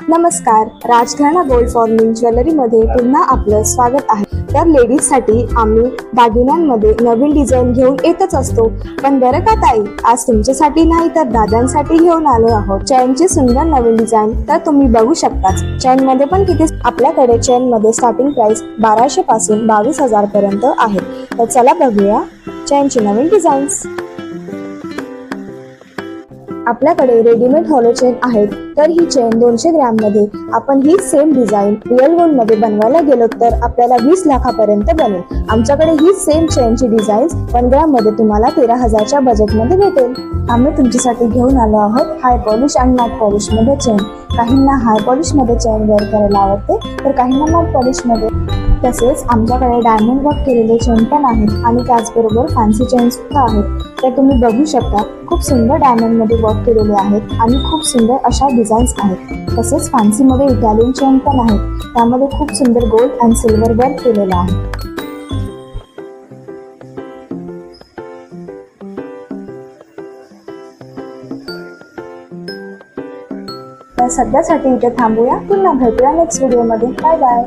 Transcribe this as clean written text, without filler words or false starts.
नमस्कार, Rajgharana gold forming ज्वेलरीमध्ये पुन्हा आपलं स्वागत आहे। तर लेडीजसाठी आम्ही दागिन्यांमध्ये नवीन डिझाईन घेऊन येतच असतो, पण बरं का ताई, आज तुमच्यासाठी नाही तर दादांसाठी घेऊन आलो आहोत चेनची सुंदर नवीन डिझाईन। तर तुम्ही बघू शकताच चेन मध्ये पण किती आपल्याकडे चेन मध्ये स्टार्टिंग प्राइस 1200 पासून 22,000 पर्यंत आहे। तर चला बघूया चेनची नवीन डिझाईन्स। आपल्याकडे रेडीमेड हॉलो चेन आहेत, तर ही चेन 200 ग्रॅम मध्ये आपण ही सेम डिझाईन रिअल गोल्ड मध्ये बनवायला गेलो तर आपल्याला 20 लाखापर्यंत बनेल। आमच्याकडे ही सेम चेनची डिझाईन 1 ग्रॅम मध्ये तुम्हाला 13,000च्या बजेट मध्ये भेटेल। आम्ही तुमच्यासाठी घेऊन आलो आहोत हाय पॉलिश आणि मॅट पॉलिश मध्ये चेन। काहींना हाय पॉलिश मध्ये चेन वेअर करायला आवडते, तर काहींना मॅट पॉलिश मध्ये। तसेच आमच्याकडे डायमंड वर्क केलेले चेन पण आहेत आणि त्याचबरोबर फॅन्सी चेन सुद्धा आहेत। तर तुम्ही बघू शकता खूप सुंदर डायमंड मध्ये वर्क केलेले आहेत आणि खूप सुंदर अशा डिझाईन्स आहेत। तसेच फॅन्सी मध्ये इटालियन चेन पण आहेत, त्यामध्ये खूप सुंदर गोल्ड आणि सिल्वर वर्क केलेलं आहे। तर सध्यासाठी इथे थांबूया, पुन्हा भेटूया नेक्स्ट व्हिडिओ मध्ये। Bye bye.